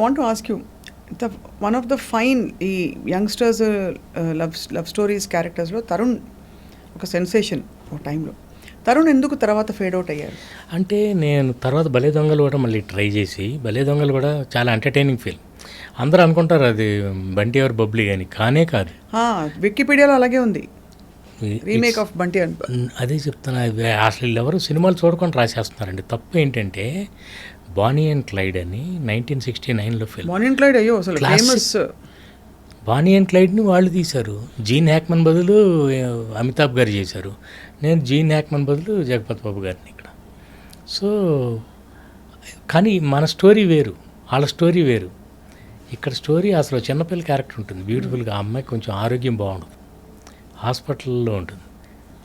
Want to ask you, one of the fine ఈ youngsters love stories క్యారెక్టర్స్లో Tarun ఒక sensation ఒక టైంలో. తరుణ్ ఎందుకు తర్వాత ఫేడ్ అవుట్ అయ్యారు? అంటే నేను తర్వాత భలే దొంగలు కూడా మళ్ళీ ట్రై చేసి, భలే దొంగలు కూడా చాలా ఎంటర్టైనింగ్ ఫిల్మ్. అందరూ అనుకుంటారు అది బంటి ఎవరు బబ్లీ అని, కానే కాదు. వికీపీడియాలో అలాగే ఉంది, రీమేక్ ఆఫ్ బంటి అని. అదే చెప్తాను, అసలు ఎవరు సినిమాలు చూడకుండా రాసేస్తున్నారండి. తప్పు ఏంటంటే బానీ అండ్ క్లైడ్ అని 1969లో ఫిల్మ్. బానీ అండ్ క్లైడ్ అయ్యో అసలు ఫేమస్. బానీ అండ్ క్లైడ్ని వాళ్ళు తీశారు, జీన్ హ్యాక్మన్ బదులు అమితాబ్ గారు చేశారు. నేను జీన్ హ్యాక్మన్ బదులు జగపతి బాబు గారిని ఇక్కడ. సో కానీ మన స్టోరీ వేరు, వాళ్ళ స్టోరీ వేరు. ఇక్కడ స్టోరీ అసలు చిన్నపిల్ల క్యారెక్టర్ ఉంటుంది బ్యూటిఫుల్గా. ఆ అమ్మాయికి కొంచెం ఆరోగ్యం బాగుండదు, హాస్పిటల్లో ఉంటుంది.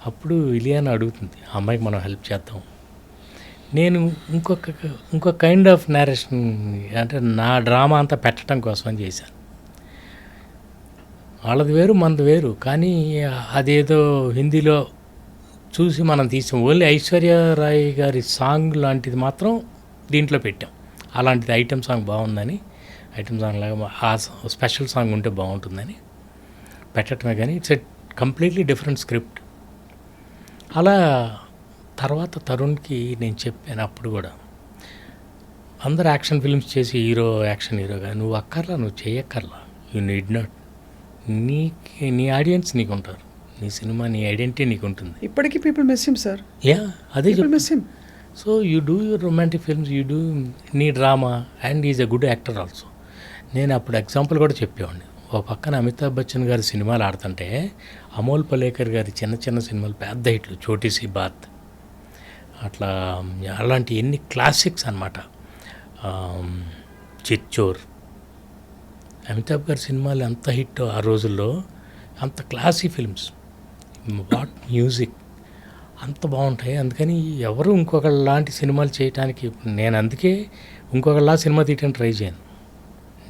అప్పుడు ఇలియానా అడుగుతుంది ఆ అమ్మాయికి మనం హెల్ప్ చేద్దాం. నేను ఇంకొక కైండ్ ఆఫ్ నేరేషన్, అంటే నా డ్రామా అంతా పెట్టడం కోసం అని చేశాను. వాళ్ళది వేరు మనది వేరు, కానీ అదేదో హిందీలో చూసి మనం తీసాం. ఓన్లీ ఐశ్వర్యరాయ్ గారి సాంగ్ లాంటిది మాత్రం దీంట్లో పెట్టాం. అలాంటిది ఐటెం సాంగ్ బాగుందని, ఐటెం సాంగ్ లాగా ఆ స్పెషల్ సాంగ్ ఉంటే బాగుంటుందని పెట్టడమే. కానీ it's a completely different script. అలా తర్వాత తరుణ్కి నేను చెప్పాను అప్పుడు కూడా, అందరు యాక్షన్ ఫిల్మ్స్ చేసి యాక్షన్ హీరోగా నువ్వు అక్కర్లా, నువ్వు చేయక్కర్లా, యూ నీడ్ నాట్. నీ ఆడియన్స్ నీకు ఉంటారు, నీ సినిమా నీ ఐడెంటిటీ నీకు ఉంటుంది. ఇప్పటికీ people miss him sir. Yeah, అదే miss him. So you do your romantic films, you do నీ drama, and is a good actor also. నేను అప్పుడు ఎగ్జాంపుల్ కూడా చెప్పేవాడిని. ఒక పక్కన అమితాబ్ బచ్చన్ గారి సినిమాలు ఆడుతుంటే అమోల్ పలేకర్ గారి చిన్న చిన్న సినిమాలు పెద్ద హిట్లు, చోటీ సి బాత్, అట్లా అలాంటి ఎన్ని క్లాసిక్స్ అనమాట. చిచ్చోర్, అమితాబ్ గారి సినిమాలు ఎంత హిట్ ఆ రోజుల్లో, అంత క్లాసీ ఫిల్మ్స్, వాట్ మ్యూజిక్ అంత బాగుంటాయి. అందుకని ఎవరు ఇంకొకళ్ళ లాంటి సినిమాలు చేయడానికి నేను అందుకే ఇంకొకళ్ళ సినిమా తీయడానికి ట్రై చేయను.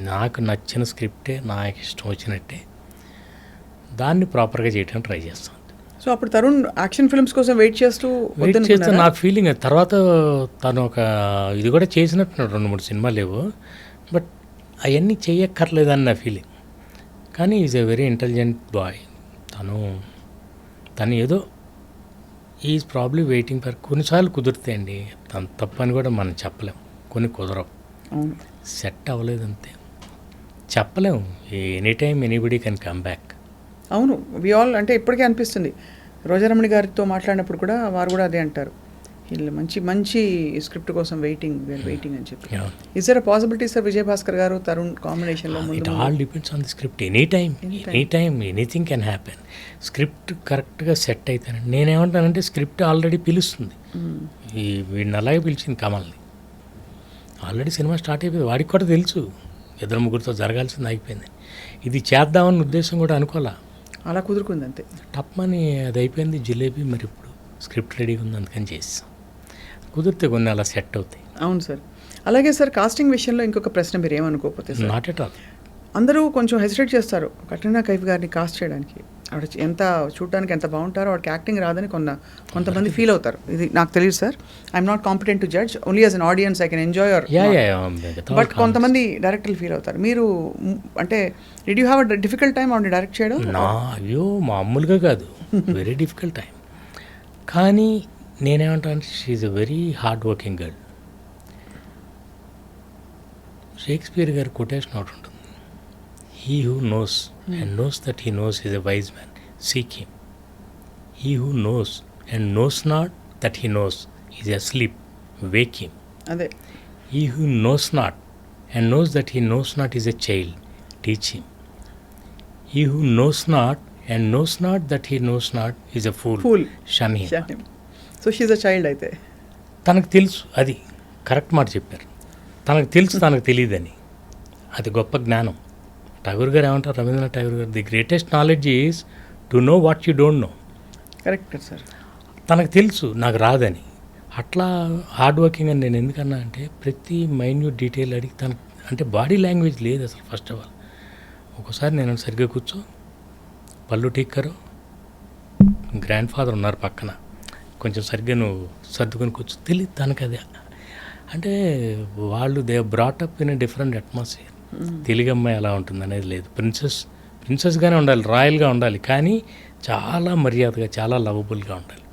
నాకు నచ్చిన స్క్రిప్టే, నాకు ఇష్టం వచ్చినట్టే దాన్ని ప్రాపర్గా చేయడానికి ట్రై చేస్తాను. సో అప్పుడు తరుణ్ యాక్షన్ ఫిల్మ్స్ కోసం వెయిట్ చేస్తూ నా ఫీలింగ్. తర్వాత తను ఒక ఇది కూడా చేసినట్టున్నాడు, 2-3 సినిమాలు లేవు, బట్ అవన్నీ చేయక్కర్లేదని నా ఫీలింగ్. కానీ is a very intelligent boy. తను ఏదో ఈజ్ ప్రాబ్లీ వెయిటింగ్ ఫర్. కొన్నిసార్లు కుదురుతాయండి, తను తప్పని కూడా మనం చెప్పలేం, కొన్ని కుదరవు, సెట్ అవ్వలేదంతే చెప్పలేము. Any time anybody can come back. అవును, వి ఆల్ అంటే ఇప్పటికే అనిపిస్తుంది. రోజారమణి గారితో మాట్లాడినప్పుడు కూడా వారు కూడా అదే అంటారు, వీళ్ళు మంచి మంచి స్క్రిప్ట్ కోసం వెయిటింగ్ అని చెప్పి. Is there a possibility sir Vijay Bhaskar garu Tarun కాంబినేషన్లో? It all depends on the script. Any time anything can happen. Script కరెక్ట్గా సెట్ అవుతాను. నేనేమంటానంటే స్క్రిప్ట్ ఆల్రెడీ పిలుస్తుంది. వీడిని అలాగే పిలిచింది కమల్ని. ఆల్రెడీ సినిమా స్టార్ట్ అయిపోయింది, వాడికి కూడా తెలుసు 2-3తో జరగాల్సింది అయిపోయింది. ఇది చేద్దామన్న ఉద్దేశం కూడా అనుకోవాలా, అలా కుదురుకుంది అంతే. టప్మని అది అయిపోయింది జిలేబీ. మరి ఇప్పుడు స్క్రిప్ట్ రెడీగా ఉంది, అందుకని చేస్తాం. కుదిరితే కొన్ని అలా సెట్ అవుతాయి. అవును సార్. అలాగే సార్, కాస్టింగ్ విషయంలో ఇంకొక ప్రశ్న, మీరు ఏమనుకోకపోతే సార్. Not at all. అందరూ కొంచెం హెసిటేట్ చేస్తారు కట్రీనా కైఫ్ గారిని కాస్ట్ చేయడానికి. ఆవిడ ఎంత చూడడానికి ఎంత బాగుంటారో వాడికి యాక్టింగ్ రాదని కొంతమంది ఫీల్ అవుతారు. ఇది నాకు తెలియదు sir, I'm not competent to judge, only as an audience I can enjoy your. But కొంతమంది డైరెక్టర్లు ఫీల్ అవుతారు. మీరు అంటే did you have a difficult time ఆవిడ డైరెక్ట్ చేయడం? అయ్యో మామూలుగా కాదు, వెరీ డిఫికల్ట్ టైం. కానీ నేనేమంటాను, she's a very hard working girl. Shakespeare గారి కొటేషన్ ఒకటి ఉంటుంది, he who knows and knows that he knows is a wise man, seek him. He who knows and knows not that he knows is asleep, wake him. Ade. He who knows not and knows that he knows not is a child, teach him. He who knows not and knows not that he knows not is a fool, shun him. So she is a child అయితే. తనకు తెలుసు, అది correct మాట చెప్పారు. తనకు తెలుసు తనకు తెలియదని, అది గొప్ప జ్ఞానం. ఠాగూర్ గారు ఏమంటారు, రవీంద్రనాథ్ ఠాగూర్ గారు, the greatest knowledge is to know what you don't know. Correct sir. తనకు తెలుసు నాకు రాదని. అట్లా హార్డ్ వర్కింగ్ అని నేను ఎందుకన్నా అంటే, ప్రతి మైన్యూట్ డీటెయిల్ అడిగి తనకు, అంటే బాడీ లాంగ్వేజ్ లేదు అసలు. ఫస్ట్ ఆఫ్ ఆల్ ఒకసారి నేను సరిగ్గా కూర్చో, పళ్ళు టీక్కరు, గ్రాండ్ ఫాదర్ ఉన్నారు పక్కన, కొంచెం సరిగ్గా నువ్వు సర్దుకొని కూర్చో, తెలియదు తనకు. అదే అంటే వాళ్ళు they brought up in different atmosphere. Telugu అమ్మాయి ఎలా ఉంటుంది అనేది లేదు. ప్రిన్సెస్గానే ఉండాలి, రాయల్గా ఉండాలి, కానీ చాలా మర్యాదగా, చాలా లవబుల్గా ఉండాలి.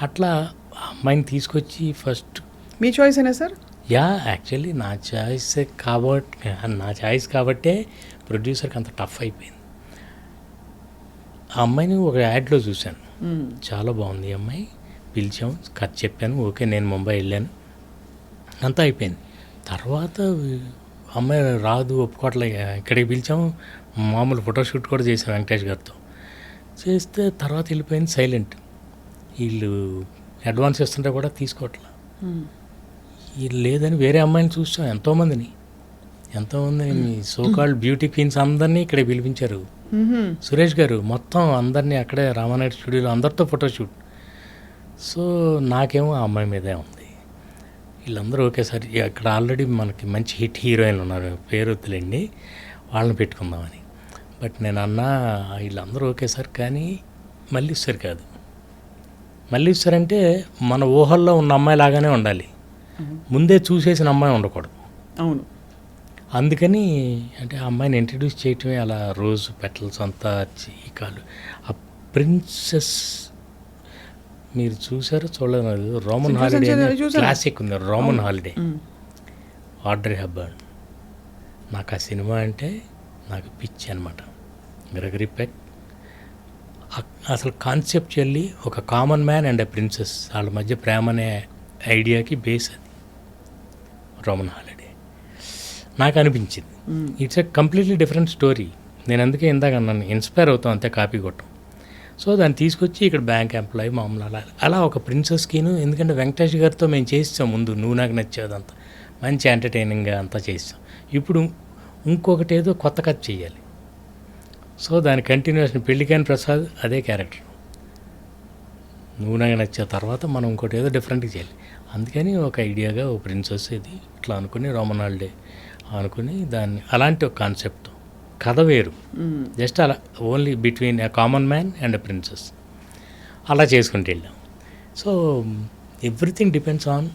అట్లా ఆ అమ్మాయిని తీసుకొచ్చి ఫస్ట్ మీ చాయిస్ అయినా సార్? యాక్చువల్లీ నా చాయిస్ కాబట్టే ప్రొడ్యూసర్కి అంత టఫ్ అయిపోయింది. ఆ అమ్మాయిని ఒక యాడ్లో చూశాను, చాలా బాగుంది ఈ అమ్మాయి, పిలిచాం, కథ చెప్పాను, ఓకే, నేను ముంబై వెళ్ళాను, అంతా అయిపోయింది. తర్వాత అమ్మాయి రాదు, ఒప్పుకోవట్లే, ఇక్కడికి పిలిచాము, మామూలు ఫోటోషూట్ కూడా చేశాం వెంకటేష్ గారితో. చేస్తే తర్వాత వెళ్ళిపోయింది సైలెంట్. వీళ్ళు అడ్వాన్స్ ఇస్తుంటే కూడా తీసుకోవట్లే. వీళ్ళు లేదని వేరే అమ్మాయిని చూస్తాం, ఎంతోమందిని మీ సోకాల్డ్ బ్యూటీ క్వీన్స్ అందరినీ ఇక్కడే పిలిపించారు. సురేష్ గారు మొత్తం అందరినీ అక్కడే రామానాయుడు స్టూడియోలో అందరితో ఫోటోషూట్. సో నాకేమో ఆ అమ్మాయి మీదే ఉంది. వీళ్ళందరూ ఒకేసారి అక్కడ ఆల్రెడీ మనకి మంచి హిట్ హీరోయిన్లు ఉన్నారు, పేరు వద్దులేండి, వాళ్ళని పెట్టుకుందామని. బట్ నేను అన్నా వీళ్ళందరూ ఒకేసారి, కానీ మల్లీశ్వరి కాదు. మల్లీశ్వరి అంటే మన ఊహల్లో ఉన్న అమ్మాయి లాగానే ఉండాలి, ముందే చూసేసిన అమ్మాయి ఉండకూడదు. అవును. అందుకని అంటే ఆ అమ్మాయిని ఇంట్రడ్యూస్ చేయటమే అలా, రోజు పెటల్స్ అంతా చీకాలు. ఆ ప్రిన్సెస్ మీరు చూసారో చూడలేదు, రోమన్ హాలిడే క్లాసిక్ ఉంది, రోమన్ హాలిడే, ఆడ్రీ హెప్బర్న్. నాకు ఆ సినిమా అంటే నాకు పిచ్చి అనమాట. గ్రెగరీ పెక్ అసలు కాన్సెప్చువల్లీ ఒక common man and a princess వాళ్ళ మధ్య ప్రేమ అనే ఐడియాకి బేస్ అది రోమన్ హాలిడే. నాకు అనిపించింది it's a completely different story. నేను అందుకే ఇందాక నన్ను ఇన్స్పైర్ అవుతాం అంతే, కాపీ కొట్టం. సో దాన్ని తీసుకొచ్చి ఇక్కడ బ్యాంక్ ఎంప్లాయీ మామూలు అలా ఒక ప్రిన్సెస్కిను, ఎందుకంటే వెంకటేష్ గారితో మేము చేస్తాం ముందు, నువ్వు నాకు నచ్చేదంతా మంచి ఎంటర్టైనింగ్గా అంతా చేస్తాం. ఇప్పుడు ఇంకొకటి ఏదో కొత్త కథ చేయాలి. సో దాని కంటిన్యూషన్ పెళ్ళికాని ప్రసాద్ అదే క్యారెక్టర్, నువ్వు నాకు నచ్చే తర్వాత మనం ఇంకోటి ఏదో డిఫరెంట్గా చేయాలి. అందుకని ఒక ఐడియాగా ఓ ప్రిన్సెస్ ఇది ఇట్లా అనుకుని రోమన్ హాలిడే అనుకుని దాన్ని అలాంటి ఒక కాన్సెప్ట్, కథ వేరు, జస్ట్ అలా only between a common man and a princess అలా చేసుకుంటూ వెళ్ళాం. So everything depends on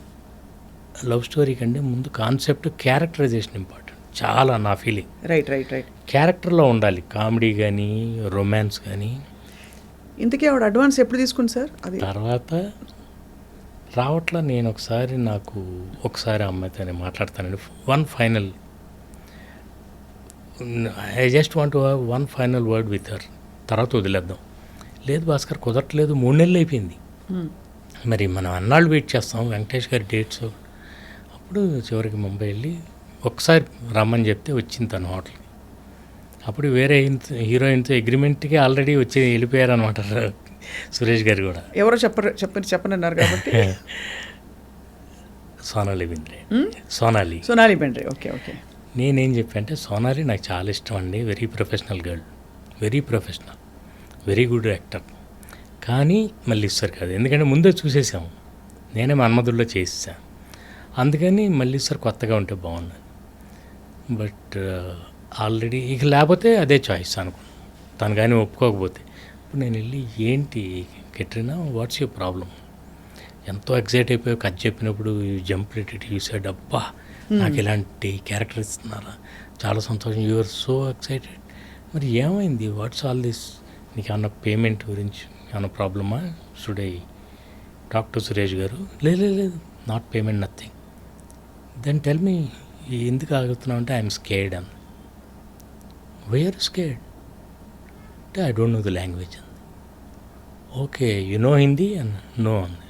love story కంటే ముందు కాన్సెప్ట్, క్యారెక్టరైజేషన్ ఇంపార్టెంట్ చాలా, నా ఫీలింగ్. రైట్. క్యారెక్టర్లో ఉండాలి, కామెడీ కానీ రొమాన్స్ కానీ. ఇంతకీ ఆవిడ అడ్వాన్స్ ఎప్పుడు తీసుకుంది సార్? అది తర్వాత రావట్లా. నేను ఒకసారి అమ్మాయితో మాట్లాడతానండి, one final, I just want to have one final word with her, తర్వాత వదిలేద్దాం. లేదు భాస్కర్ కుదరట్లేదు, 3 నెలలు అయిపోయింది, మరి మనం అన్నాళ్ళు వెయిట్ చేస్తాం వెంకటేష్ గారి డేట్స్. అప్పుడు చివరికి ముంబై వెళ్ళి ఒకసారి రమ్మని చెప్తే వచ్చింది తను హోటల్కి. అప్పుడు వేరే హీరోయిన్తో అగ్రిమెంట్కి ఆల్రెడీ వచ్చి వెళ్ళిపోయారు అనమాట సురేష్ గారు కూడా. ఎవరో చెప్పనన్నారు కాబట్టి సోనాలి బెంద్రే. ఓకే. నేనేం చెప్పానంటే, సోనాలి నాకు చాలా ఇష్టం అండి, very professional girl, very professional, very good actor, కానీ మల్లీశ్వర్ కాదు, ఎందుకంటే ముందే చూసేసాము, నేనే మన్మధుల్లో చేసేసాను, అందుకని మల్లీశ్వర్ కొత్తగా ఉంటే బాగుండదు. బట్ ఆల్రెడీ ఇక లేకపోతే అదే చాయిస్ అనుకున్నాను, తను కానీ ఒప్పుకోకపోతే. ఇప్పుడు నేను వెళ్ళి, ఏంటి కెట్రినా, వాట్స్ యువర్ ప్రాబ్లం, ఎంతో ఎక్సైట్ అయిపోయి కథ చెప్పినప్పుడు జంప్ రిటెడ్, యూ సెడ్ అబ్బా నాకు ఇలాంటి క్యారెక్టర్ ఇస్తున్నారా, చాలా సంతోషం, యూ ఆర్ సో ఎక్సైటెడ్, మరి ఏమైంది, వాట్స్ ఆల్ దిస్, నీకు ఏమన్నా పేమెంట్ గురించి ఏమన్నా ప్రాబ్లమా, should I talk to Suresh garu? లేదు, not payment, nothing. Then tell me, ఎందుకు ఆగుతున్నావు అంటే, ఐఎమ్ స్కేర్డ్ అని. వై ఆర్ స్కేర్డ్ అంటే, I don't know the language అంది. ఓకే, యు నో హిందీ అని, నో అంది.